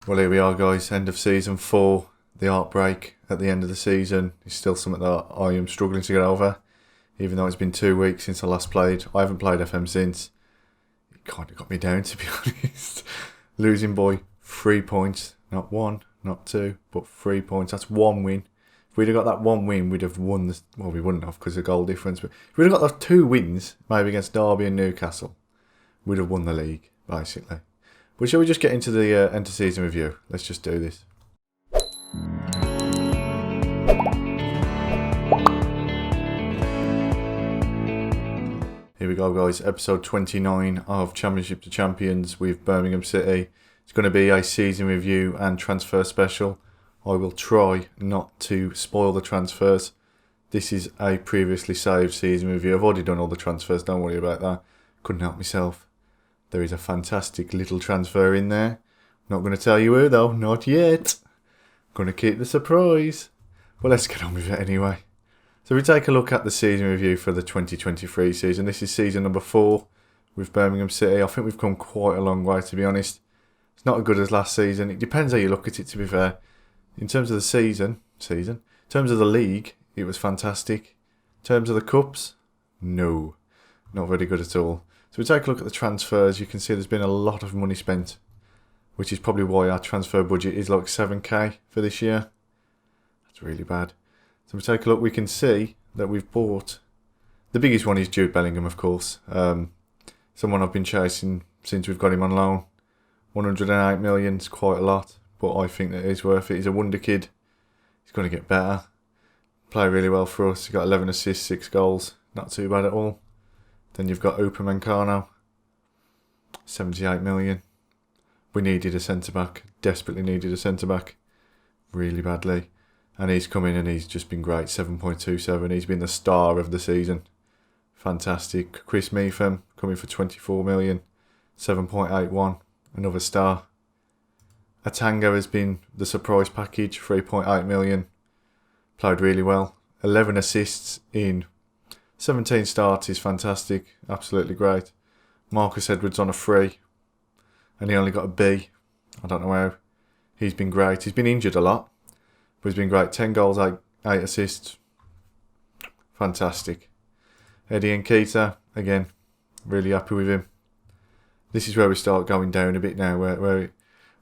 Well, here we are, guys. End of season 4. The Heartbreak at the end of the season is still something that I am struggling to get over. Even though it's been 2 weeks since I last played. I haven't played FM since. It kind of got me down, to be honest. Losing by 3 points. Not 1, not 2, but 3 points. That's 1 win. If we'd have got that 1 win, we'd have won this. Well, we wouldn't have because of goal difference. But if we'd have got those 2 wins, maybe against Derby and Newcastle, we'd have won the league, basically. But shall we just get into the end of season review? Let's just do this. Here we go, guys. Episode 29 of Championship to Champions with Birmingham City. It's going to be a season review and transfer special. I will try not to spoil the transfers. This is a previously saved season review. I've already done all the transfers, don't worry about that. Couldn't help myself. There is a fantastic little transfer in there. Not going to tell you who though, not yet. Going to keep the surprise. But let's get on with it anyway. So we take a look at the season review for the 2023 season. This is season number 4 with Birmingham City. I think we've come quite a long way, to be honest. It's not as good as last season. It depends how you look at it, to be fair. In terms of the season, in terms of the league, it was fantastic. In terms of the cups, no, not very good at all. So we take a look at the transfers. You can see there's been a lot of money spent, which is probably why our transfer budget is like 7k for this year. That's really bad. So we take a look. We can see that we've bought. The biggest one is Jude Bellingham, of course. Someone I've been chasing since we've got him on loan. 108 million is quite a lot, but I think that it's worth it. He's a wonder kid. He's going to get better. Play really well for us. He's got 11 assists, 6 goals. Not too bad at all. Then you've got Upamecano, 78 million. We needed a centre-back. Desperately needed a centre-back. Really badly. And he's come in and he's just been great. 7.27. He's been the star of the season. Fantastic. Chris Meetham coming for 24 million. 7.81. Another star. Atanga has been the surprise package. 3.8 million. Played really well. 11 assists in 17 starts is fantastic. Absolutely great. Marcus Edwards on a free. And he only got a B. I don't know how. He's been great. He's been injured a lot. But he's been great. 10 goals, 8 assists. Fantastic. Eddie Nketiah, again, really happy with him. This is where we start going down a bit now. Where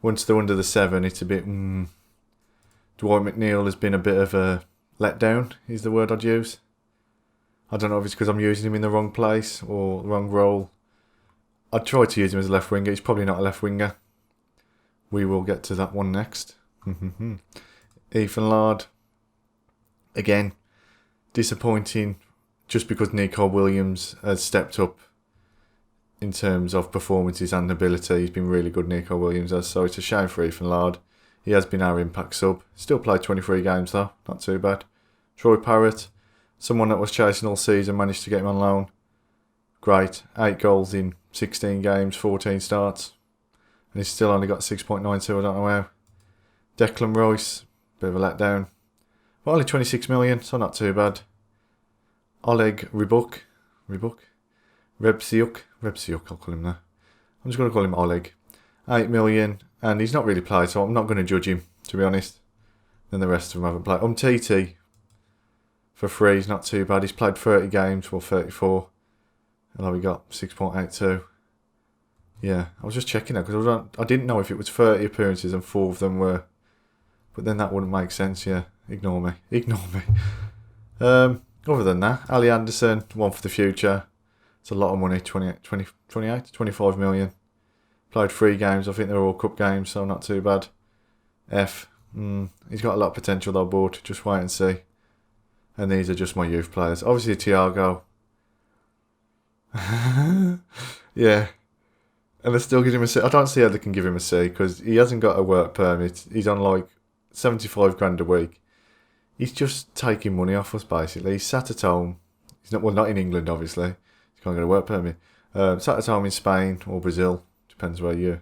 once they're under the 7, it's a bit... Dwight McNeil has been a bit of a letdown, is the word I'd use. I don't know if it's because I'm using him in the wrong place or wrong role. I'd try to use him as a left winger. He's probably not a left winger. We will get to that one next. Ethan Laird. Again, disappointing just because Nico Williams has stepped up in terms of performances and ability. He's been really good, Nico Williams has. So it's a shame for Ethan Laird. He has been our impact sub. Still played 23 games though. Not too bad. Troy Parrott. Someone that was chasing all season, managed to get him on loan. Great. 8 goals in 16 games, 14 starts. And he's still only got 6.92, I don't know how. Declan Rice, bit of a letdown. But only 26 million, so not too bad. Oleg Rebsiuk, I'll call him now. I'm just going to call him Oleg. 8 million, and he's not really played, so I'm not going to judge him, to be honest. Then the rest of them haven't played. Umtiti. For free, he's not too bad. He's played 30 games, well 34. And we got 6.82. Yeah, I was just checking that because I didn't know if it was 30 appearances and 4 of them were. But then that wouldn't make sense, yeah. Ignore me. Other than that, Ali Anderson, one for the future. It's a lot of money, 25 million. Played 3 games, I think they're all cup games, so not too bad. He's got a lot of potential though, but just wait and see. And these are just my youth players. Obviously, Thiago. Yeah. And they still give him a C. I don't see how they can give him a C because he hasn't got a work permit. He's on like 75 grand a week. He's just taking money off us, basically. He's sat at home. He's not in England, obviously. He can't get a work permit. Sat at home in Spain or Brazil. Depends where you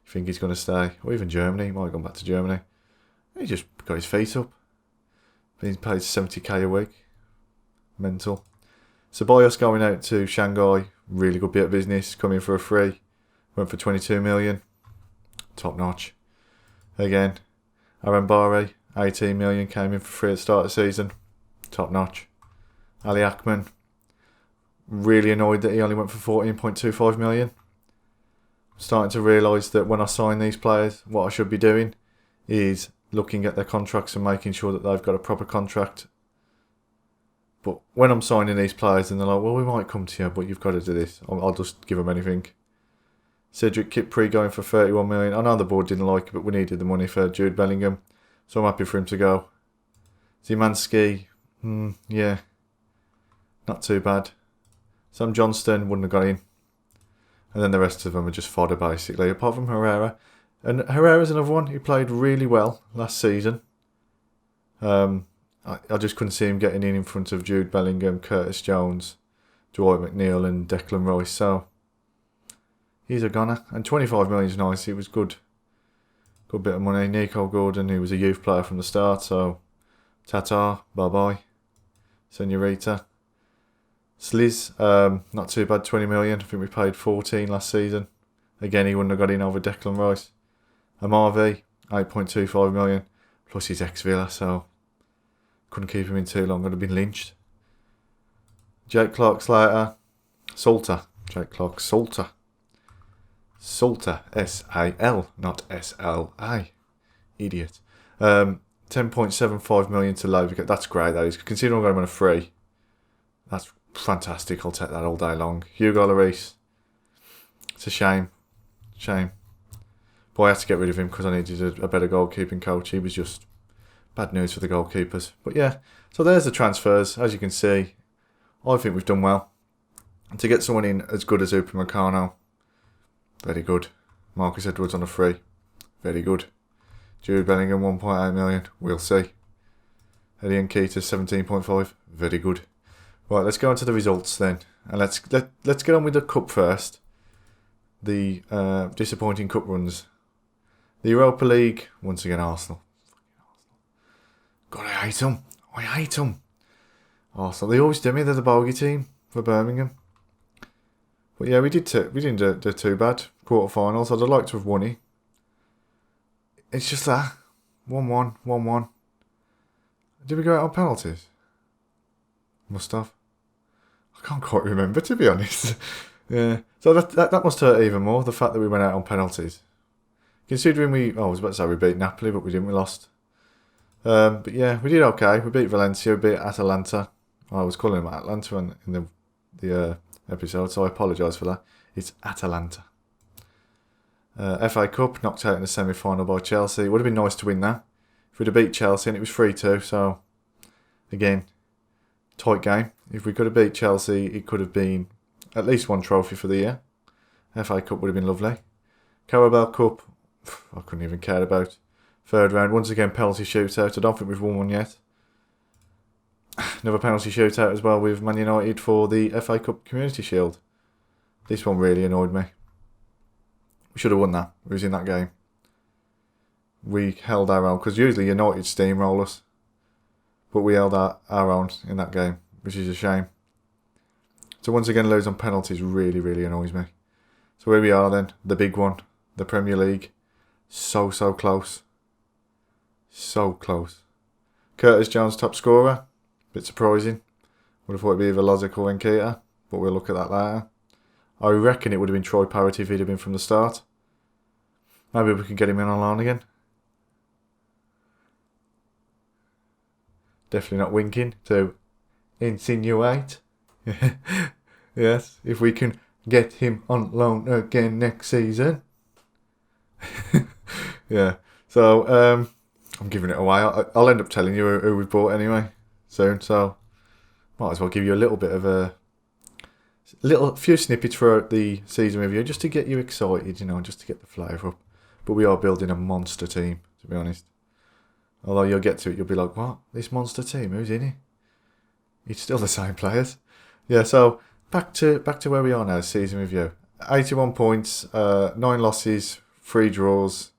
think he's going to stay. Or even Germany. He might have gone back to Germany. He just got his feet up. Being paid 70k a week. Mental. Ceballos going out to Shanghai. Really good bit of business. Coming for a free. Went for 22 million. Top notch. Again, Arambari, 18 million, came in for free at the start of the season. Top notch. Ali Akman, really annoyed that he only went for 14.25 million. I'm starting to realise that when I sign these players, what I should be doing is looking at their contracts and making sure that they've got a proper contract. But when I'm signing these players and they're like, well, we might come to you, but you've got to do this, I'll just give them anything. Cedric Kipri going for 31 million. I know the board didn't like it, but we needed the money for Jude Bellingham, so I'm happy for him to go. Zimanski, yeah, not too bad. Sam Johnston wouldn't have got in. And then the rest of them are just fodder, basically, apart from Herrera. And Herrera's another one. He played really well last season. I just couldn't see him getting in front of Jude Bellingham, Curtis Jones, Dwight McNeil and Declan Rice. So he's a goner. And 25 million is nice. He was good. Good bit of money. Nico Gordon, who was a youth player from the start. So Tatar, bye-bye. Senorita. Sliz, not too bad, 20 million. I think we paid 14 last season. Again, he wouldn't have got in over Declan Rice. Amarvi, 8.25 million. Plus he's ex-Villa, so couldn't keep him in too long. Would have been lynched. Jake Clark-Slater. Salter. Jake Clark-Salter. Salter. S-A-L, not S-L-A. Idiot. 10.75 million to Lovica. That's great, that is. Considering I'm going on a free. That's fantastic. I'll take that all day long. Hugo Lloris. It's a shame. But I had to get rid of him because I needed a better goalkeeping coach. He was just bad news for the goalkeepers. But yeah, so there's the transfers. As you can see, I think we've done well. And to get someone in as good as Upamecano, very good. Marcus Edwards on a free, very good. Jude Bellingham, 1.8 million, we'll see. Eddie Nketiah, 17.5, very good. Right, let's go on to the results then. And let's get on with the cup first. The disappointing cup runs. The Europa League, once again Arsenal. God, I hate them. Arsenal, they always do me. They're the bogey team for Birmingham. But yeah, we didn't do too bad. Quarterfinals, I'd have liked to have won it. It's just that 1-1. Did we go out on penalties? Must have. I can't quite remember, to be honest. Yeah, so that must hurt even more, the fact that we went out on penalties. Considering I was about to say we beat Napoli, but we didn't, we lost. But yeah, we did okay. We beat Valencia, we beat Atalanta. I was calling them Atlanta in the episode, so I apologise for that. It's Atalanta. FA Cup, knocked out in the semi-final by Chelsea. It would have been nice to win that. If we'd have beat Chelsea, and it was 3-2, so again, tight game. If we could have beat Chelsea, it could have been at least one trophy for the year. FA Cup would have been lovely. Carabao Cup, I couldn't even care about. Third round, once again, penalty shootout. I don't think we've won one yet. Another penalty shootout as well with Man United for the FA Cup Community Shield. This one really annoyed me. We should have won that. We was in that game. We held our own, because usually United steamroll us. But we held our own in that game, which is a shame. So once again, lose on penalties really, really annoys me. So here we are then, the big one, the Premier League. So close. So close. Curtis Jones, top scorer. Bit surprising. Would have thought it'd be either Lozic or Nketiah, but we'll look at that later. I reckon it would have been Troy Parrott if he'd have been from the start. Maybe we can get him in on loan again. Definitely not winking to insinuate. Yes, if we can get him on loan again next season. Yeah, so I'm giving it away. I'll end up telling you who we've bought anyway soon, so might as well give you a little bit of a few snippets throughout the season review just to get you excited, just to get the flavour up. But we are building a monster team, to be honest. Although you'll get to it, you'll be like, what? This monster team? Who's in it? It's still the same players. Yeah, so back to where we are now, season review. 81 points, 9 losses, 3 draws,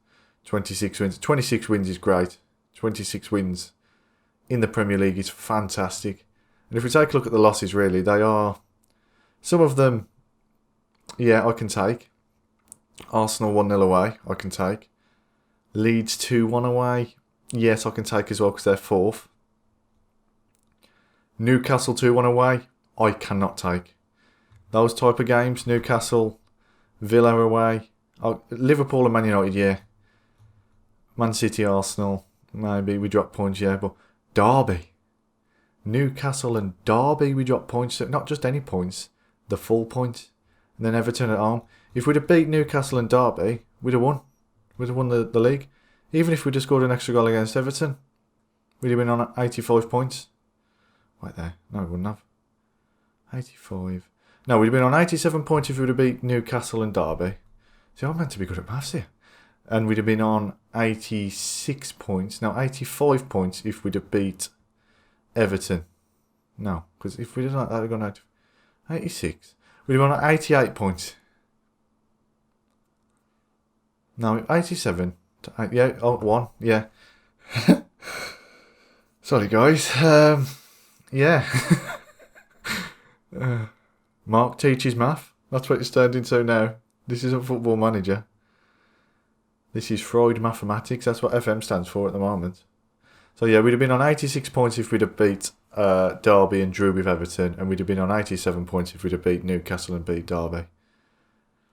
26 wins. 26 wins is great. 26 wins in the Premier League is fantastic. And if we take a look at the losses, really, they are... Some of them, yeah, I can take. Arsenal 1-0 away, I can take. Leeds 2-1 away. Yes, I can take as well because they're 4th. Newcastle 2-1 away. I cannot take. Those type of games, Newcastle, Villa away. Liverpool and Man United, yeah. Man City, Arsenal, maybe we drop points, yeah. But Derby. Newcastle and Derby, we drop points. So not just any points, the full points. And then Everton at home. If we'd have beat Newcastle and Derby, we'd have won. We'd have won the league. Even if we'd have scored an extra goal against Everton, we'd have been on 85 points. Right there. No, we wouldn't have. 85. No, we'd have been on 87 points if we would have beat Newcastle and Derby. See, I'm meant to be good at maths here. And we'd have been on 86 points. No, 85 points if we'd have beat Everton. No, because if we'd have done that, we'd have gone out 86. We'd have been on 88 points. No, 87. Yeah, 1. Yeah. Sorry, guys. Yeah. Mark teaches math. That's what it's turned into now. This isn't Football Manager. This is Freud Mathematics. That's what FM stands for at the moment. So yeah, we'd have been on 86 points if we'd have beat Derby and drew with Everton, and we'd have been on 87 points if we'd have beat Newcastle and beat Derby.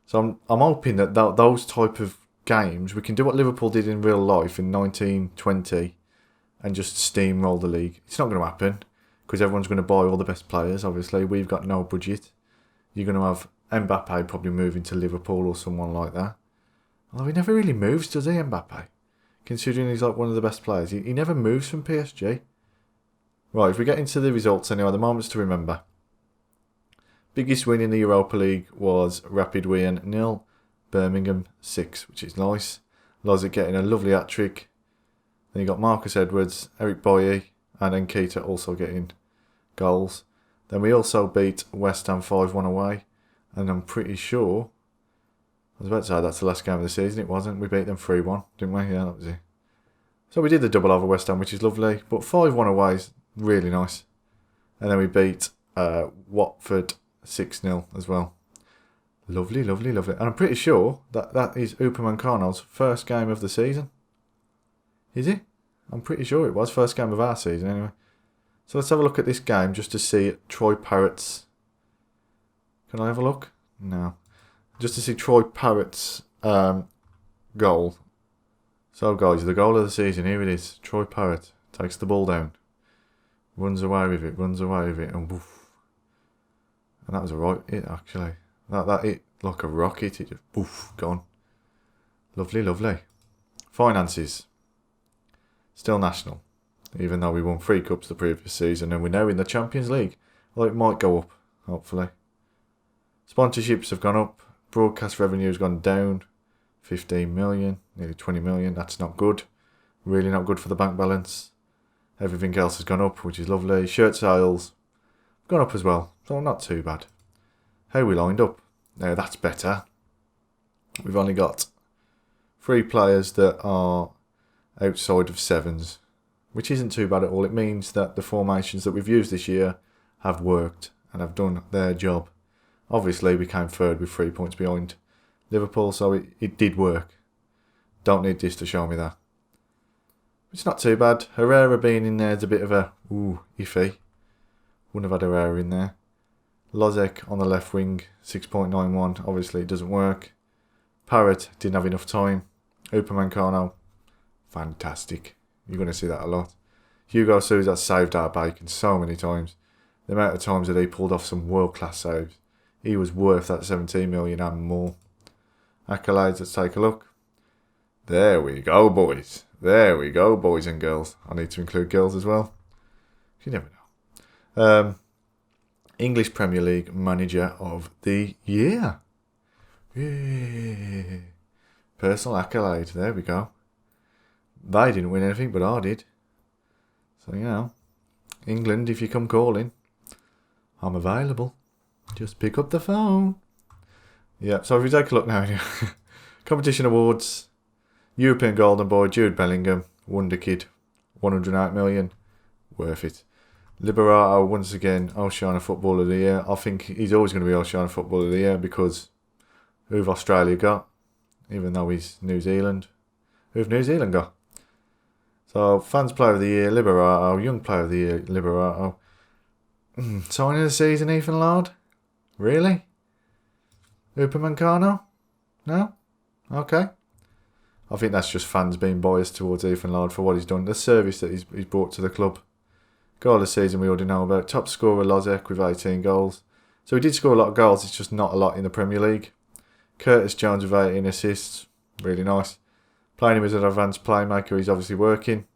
So I'm hoping that those type of games, we can do what Liverpool did in real life in 1920 and just steamroll the league. It's not going to happen because everyone's going to buy all the best players, obviously. We've got no budget. You're going to have Mbappe probably moving to Liverpool or someone like that. Although he never really moves, does he, Mbappe? Considering he's like one of the best players. He never moves from PSG. Right, if we get into the results anyway, the moments to remember. Biggest win in the Europa League was Rapid Wien 0, Birmingham 6, which is nice. Lozic getting a lovely hat-trick. Then you got Marcus Edwards, Eric Boye, and Nkita also getting goals. Then we also beat West Ham 5-1 away. And I'm pretty sure, I was about to say that's the last game of the season. It wasn't. We beat them 3-1, didn't we? Yeah, that was it. So we did the double over West Ham, which is lovely. But 5-1 away is really nice. And then we beat Watford 6-0 as well. Lovely, lovely, lovely. And I'm pretty sure that is Upamecano's first game of the season. Is it? I'm pretty sure it was. First game of our season anyway. So let's have a look at this game just to see Troy Parrott's... Can I have a look? No. Just to see Troy Parrott's goal. So guys, the goal of the season, here it is. Troy Parrott takes the ball down. Runs away with it, and woof. And that was a right hit actually. That hit like a rocket, it just woof, gone. Lovely, lovely. Finances. Still national. Even though we won 3 cups the previous season and we're now in the Champions League. Well, it might go up, hopefully. Sponsorships have gone up. Broadcast revenue has gone down. 15 million, nearly 20 million. That's not good. Really not good for the bank balance. Everything else has gone up, which is lovely. Shirt sales have gone up as well, so not too bad. How we lined up? Now that's better. We've only got 3 players that are outside of 7s, which isn't too bad at all. It means that the formations that we've used this year have worked and have done their job. Obviously, we came third with 3 points behind Liverpool, so it did work. Don't need this to show me that. It's not too bad. Herrera being in there is a bit of a iffy. Wouldn't have had Herrera in there. Lozic on the left wing, 6.91. Obviously, it doesn't work. Parrott didn't have enough time. Upamecano, fantastic. You're going to see that a lot. Hugo Sousa saved our bacon so many times. The amount of times that he pulled off some world-class saves. He was worth that 17 million and more. Accolades, let's take a look. There we go, boys. There we go, boys and girls. I need to include girls as well. You never know. English Premier League Manager of the Year. Yeah. Personal accolade. There we go. They didn't win anything, but I did. So, you know, England, if you come calling, I'm available. Just pick up the phone. Yeah, so if you take a look now, competition awards, European Golden Boy, Jude Bellingham, Wonder Kid, 108 million, worth it. Liberato, once again, Oceania Footballer of the Year. I think he's always going to be Oceania Footballer of the Year because who've Australia got, even though he's New Zealand? Who have New Zealand got? So, Fans Player of the Year, Liberato. Young Player of the Year, Liberato. Signing of the season, Ethan Lard? Really? Upamecano? No? Okay. I think that's just fans being biased towards Ethan Lard for what he's done. The service that he's brought to the club. Goal of the season we already know about. Top scorer Lozek with 18 goals. So he did score a lot of goals, it's just not a lot in the Premier League. Curtis Jones with 18 assists. Really nice. Playing him as an advanced playmaker, he's obviously working.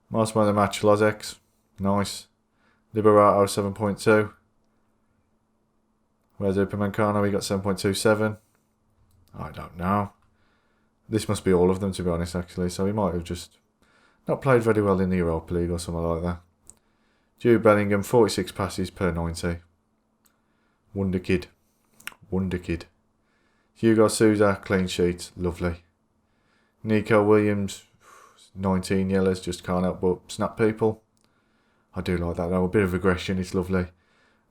Most man of the match, Lozek. Nice. Liberato 7.2. Where's Upamecano? He got 7.27. I don't know. This must be all of them, to be honest, actually. So he might have just not played very well in the Europa League or something like that. Jude Bellingham, 46 passes per 90. Wonder kid. Wonder kid. Hugo Sousa, clean sheet. Lovely. Nico Williams, 19 yellows. Just can't help but snap people. I do like that though. A bit of aggression. It's lovely.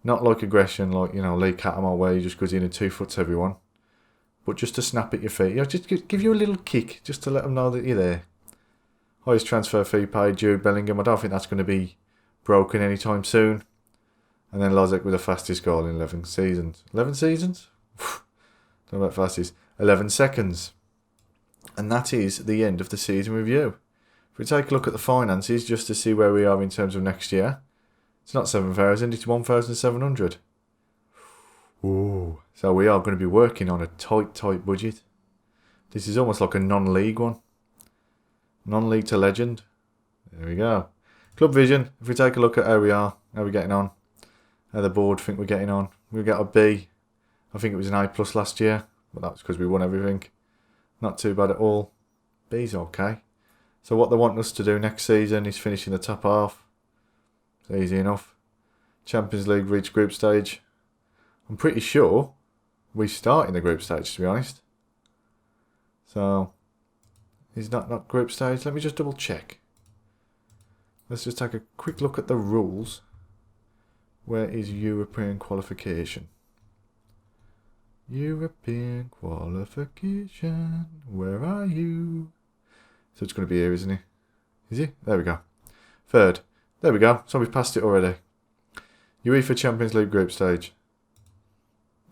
Not like aggression like, Lee Cattermole where he just goes in and 2-foots everyone. But just to snap at your feet. Just give you a little kick just to let them know that you're there. Highest transfer fee paid, Jude Bellingham. I don't think that's going to be broken anytime soon. And then Lozek with the fastest goal in 11 seasons. 11 seasons? Don't know about fastest. 11 seconds. And that is the end of the season review. If we take a look at the finances just to see where we are in terms of next year. It's not 7,000, it's 1,700. Ooh. So we are going to be working on a tight budget. This is almost like a non-league one. Non-league to legend. There we go. Club vision. If we take a look at how we're getting on. How the board think we're getting on. We got a B. I think it was an A+ last year. But that was because we won everything. Not too bad at all. B's okay. So what they want us to do next season is finish in the top half. It's easy enough. Champions League reach group stage. I'm pretty sure we start in the group stage, to be honest. So, is that not group stage? Let me just double check. Let's just take a quick look at the rules. Where is European qualification? European qualification. Where are you? So it's going to be here, isn't it? Is it? There we go. Third. There we go. So we've passed it already. UEFA Champions League group stage.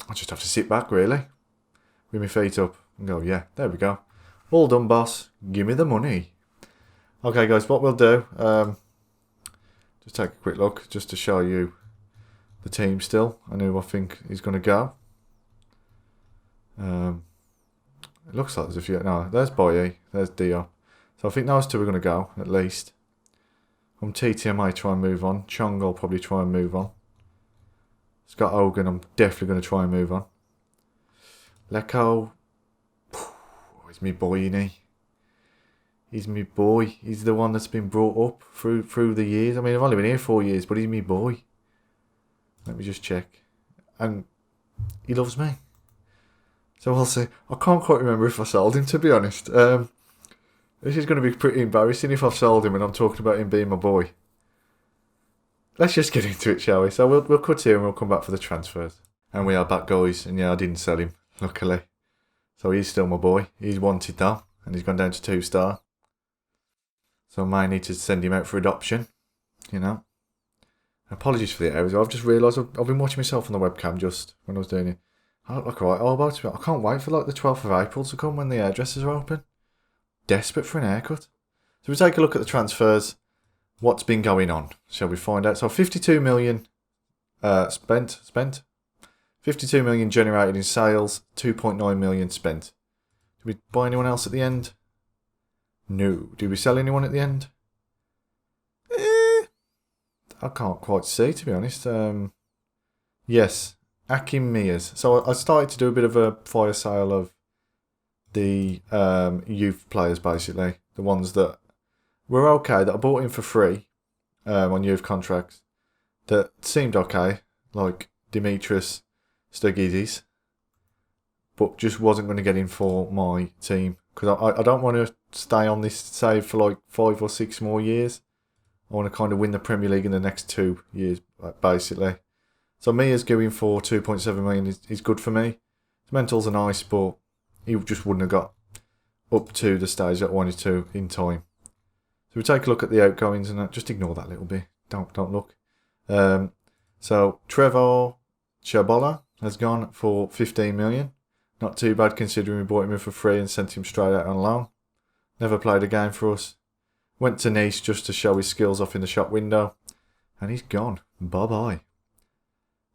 I just have to sit back, really, with my feet up and go, yeah, there we go. All done, boss. Give me the money. Okay, guys, what we'll do, just take a quick look just to show you the team still and who I think is going to go. It looks like there's a few. No, there's Boye, there's Dio. So I think those two are going to go, at least. Titi, I might try and move on. Chong, I'll probably try and move on. Scott Hogan, I'm definitely going to try and move on. Lecco, he's my boy, isn't he? He's my boy. He's the one that's been brought up through the years. I mean, I've only been here 4 years, but he's my boy. Let me just check. And he loves me. So I'll see. I can't quite remember if I sold him, to be honest. This is going to be pretty embarrassing if I've sold him and I'm talking about him being my boy. Let's just get into it, shall we? So we'll cut here and we'll come back for the transfers. And we are back, guys. And yeah, I didn't sell him, luckily. So he's still my boy. He's wanted though. And he's gone down to 2-star. So I might need to send him out for adoption. Apologies for the errors. I've just realised I've been watching myself on the webcam just when I was doing it. I look like right elbow to me. I can't wait for like the 12th of April to come when the hairdressers are open. Desperate for an haircut. So we take a look at the transfers. What's been going on? Shall we find out? So 52 million spent. 52 million generated in sales. 2.9 million spent. Did we buy anyone else at the end? No. Did we sell anyone at the end? I can't quite see, to be honest. Yes. Akim Mears. So I started to do a bit of a fire sale of the youth players, basically. The ones that were okay, that I bought in for free on youth contracts, that seemed okay, like Dimitris Sturgidis, but just wasn't going to get in for my team. Because I don't want to stay on this save for like 5 or 6 more years. I want to kind of win the Premier League in the next 2 years, basically. So Mia's going for 2.7 million is good for me. His mentals are nice, but he just wouldn't have got up to the stage that I wanted to in time. So we take a look at the outgoings and just ignore that little bit. Don't look. So Trevor Chabola has gone for 15 million. Not too bad considering we bought him in for free and sent him straight out on loan. Never played a game for us. Went to Nice just to show his skills off in the shop window. And he's gone. Bye-bye.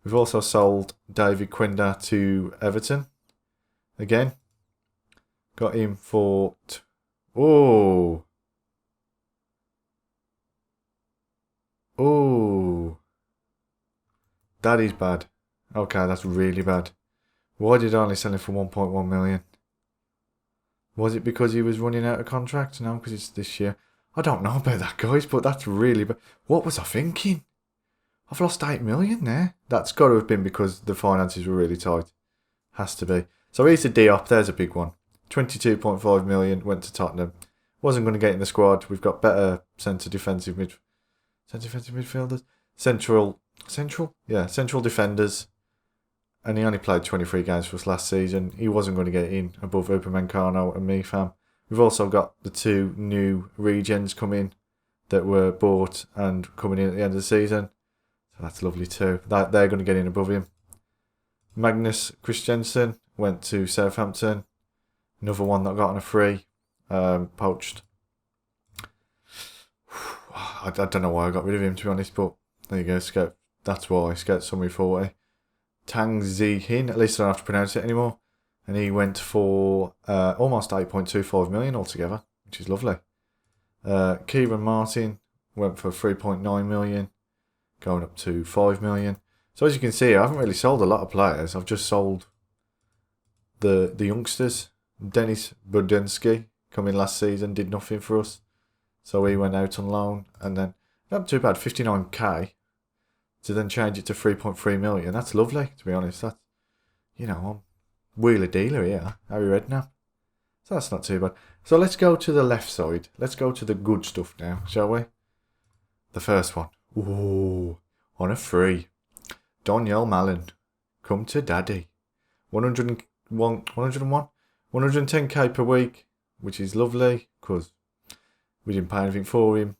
We've also sold David Quenda to Everton. Again. Got him for... Oh. That is bad. Okay, that's really bad. Why did I only sell him for 1.1 million? Was it because he was running out of contract? No, because it's this year. I don't know about that, guys, but that's really bad. What was I thinking? I've lost 8 million there. That's got to have been because the finances were really tight. Has to be. So here's the Diop. There's a big one. 22.5 million went to Tottenham. Wasn't going to get in the squad. We've got better central defensive midfielders. Central defenders. And he only played 23 games for us last season. He wasn't going to get in above Upamecano and Mifam. We've also got the 2 new regens coming that were bought and coming in at the end of the season. So that's lovely too. They're going to get in above him. Magnus Christensen went to Southampton. Another one that got on a free. Poached. I don't know why I got rid of him, to be honest, but there you go. That's why. Scout summary 40. Tang Zihin, at least I don't have to pronounce it anymore. And he went for almost 8.25 million altogether, which is lovely. Kieran Martin went for 3.9 million, going up to 5 million. So as you can see, I haven't really sold a lot of players. I've just sold the youngsters. Denis Budensky, coming last season, did nothing for us. So he went out on loan. And then, not too bad, 59k. To then change it to 3.3 million. That's lovely, to be honest. That's, I'm wheeler dealer here. Harry Redknapp. So that's not too bad. So let's go to the left side. Let's go to the good stuff now, shall we? The first one. Ooh, on a free. Daniel Mallon. Come to daddy. 110k per week, which is lovely, because we didn't pay anything for him.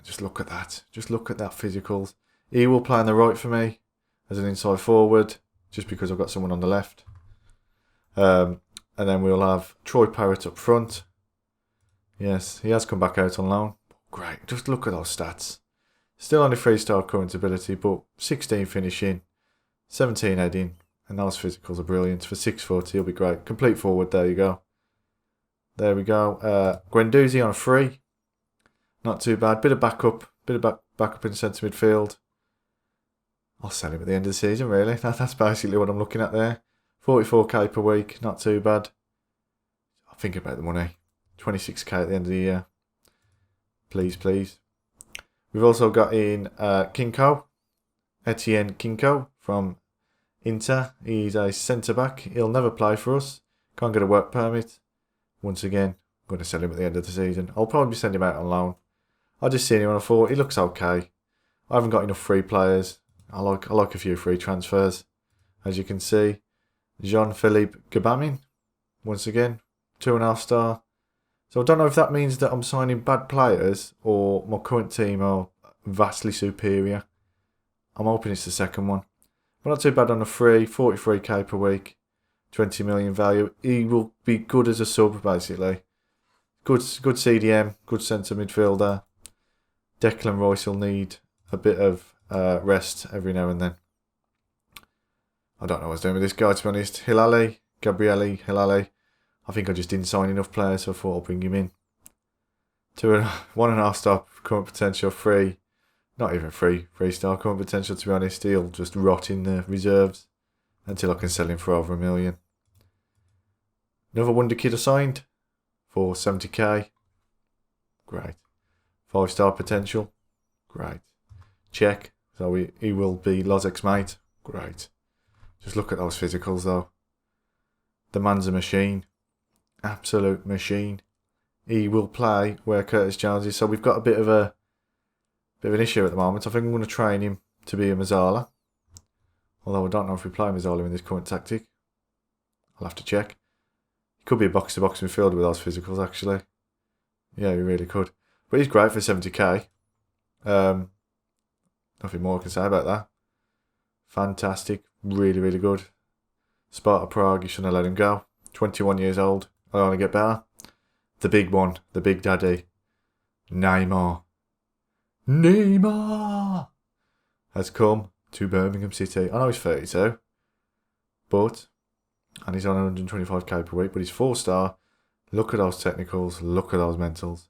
Just look at that. Just look at that physicals. He will play on the right for me as an inside forward, just because I've got someone on the left. And then we'll have Troy Parrott up front. Yes, he has come back out on loan. Great, just look at those stats. Still only 3-star current ability, but 16 finishing, 17 heading, and those physicals are brilliant. For 6 foot, he'll be great. Complete forward, there you go. There we go. Guendouzi on a free. Not too bad. Bit of backup in centre midfield. I'll sell him at the end of the season, really. That's basically what I'm looking at there. 44k per week, not too bad. I'll think about the money. 26k at the end of the year. Please. We've also got in Kinko. Etienne Kinko from Inter. He's a centre-back. He'll never play for us. Can't get a work permit. Once again, I'm going to sell him at the end of the season. I'll probably send him out on loan. I just seen him and I thought, he looks okay. I haven't got enough free players. I like a few free transfers. As you can see, Jean-Philippe Gabamin, once again, 2.5 star. So I don't know if that means that I'm signing bad players or my current team are vastly superior. I'm hoping it's the second one. But not too bad on a free, 43k per week, 20 million value. He will be good as a sub, basically. Good CDM, good centre midfielder. Declan Rice will need a bit of rest every now and then. I don't know what I was doing with this guy, to be honest. Gabriele Hilali. I think I just didn't sign enough players, so I thought I'll bring him in. 1.5 star current potential, free. Not even 3-star current potential, to be honest. He'll just rot in the reserves until I can sell him for over $1 million. Another wonder kid assigned for 70k. Great. 5-star potential. Great. Check. So he will be Lozek's mate. Great. Just look at those physicals though. The man's a machine. Absolute machine. He will play where Curtis Jones is. So we've got a bit of an issue at the moment. I think I'm going to train him to be a Mazzala. Although I don't know if we play Mazzala in this current tactic. I'll have to check. He Could be a box-to-box midfielder with those physicals, actually. Yeah, he really could. But he's great for 70k. Nothing more I can say about that. Fantastic. Really, really good. Sparta Prague, you shouldn't have let him go. 21 years old. I want to get better. The big one. The big daddy. Neymar. Neymar has come to Birmingham City. I know he's 32. And he's on 125k per week. But he's 4-star. Look at those technicals. Look at those mentals.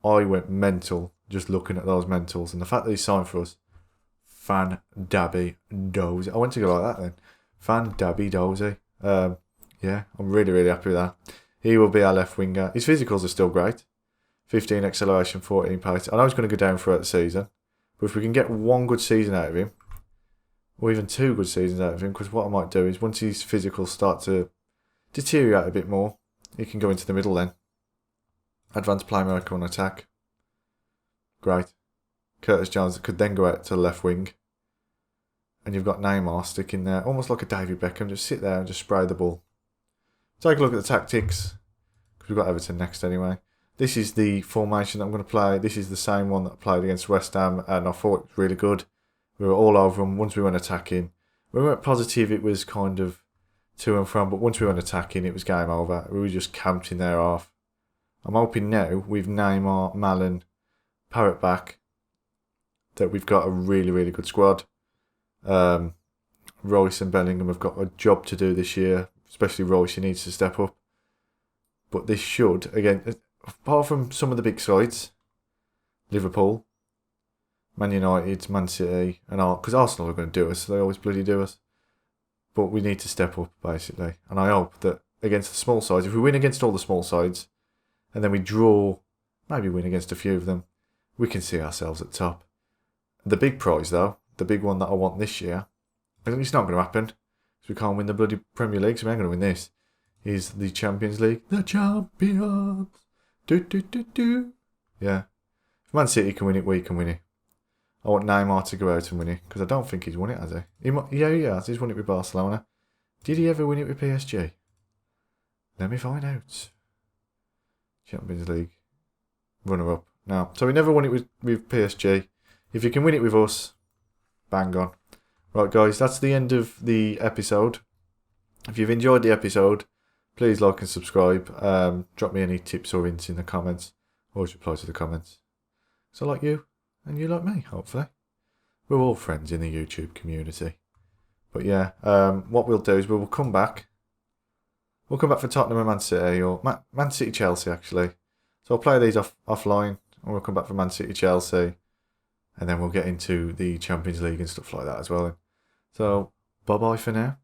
I went mental just looking at those mentals. And the fact that he signed for us. Fan Dabby Dozy. I went to go like that then. Fan Dabby Dozy. Yeah, I'm really, really happy with that. He will be our left winger. His physicals are still great. 15 acceleration, 14 pace. I know he's going to go down throughout the season. But if we can get one good season out of him, or even 2 good seasons out of him, because what I might do is once his physicals start to deteriorate a bit more, he can go into the middle then. Advanced playmaker on attack. Great. Curtis Jones could then go out to the left wing. And you've got Neymar sticking there, almost like a David Beckham. Just sit there and just spray the ball. Take a look at the tactics, because we've got Everton next anyway. This is the formation that I'm going to play. This is the same one that I played against West Ham, and I thought it was really good. We were all over them once we went attacking. When we went positive, it was kind of to and from, but once we went attacking, it was game over. We were just camping there off. I'm hoping now, with Neymar, Malen, Parrott back, that we've got a really, really good squad. Royce and Bellingham have got a job to do this year, especially Royce, he needs to step up. But this should, again, apart from some of the big sides, Liverpool, Man United, Man City, and because Arsenal are going to do us, they always bloody do us. But we need to step up, basically. And I hope that against the small sides, if we win against all the small sides, and then we draw, maybe win against a few of them, we can see ourselves at top. The big prize, though, the big one that I want this year, and it's not going to happen, because we can't win the bloody Premier League, so we ain't going to win this, is the Champions League. The champions! Do. Yeah. If Man City can win it, we can win it. I want Neymar to go out and win it, because I don't think he's won it, has he? Yeah, he has. He's won it with Barcelona. Did he ever win it with PSG? Let me find out. Champions League. Runner-up. No. So he never won it with PSG. If you can win it with us, bang on. Right, guys, that's the end of the episode. If you've enjoyed the episode, please like and subscribe. Drop me any tips or hints in the comments. Always reply to the comments. So I like you, and you like me, hopefully. We're all friends in the YouTube community. But yeah, what we'll do is we'll come back. We'll come back for Tottenham and Man City, or Man City Chelsea, actually. So I'll play these offline, and we'll come back for Man City Chelsea. And then we'll get into the Champions League and stuff like that as well. So, bye-bye for now.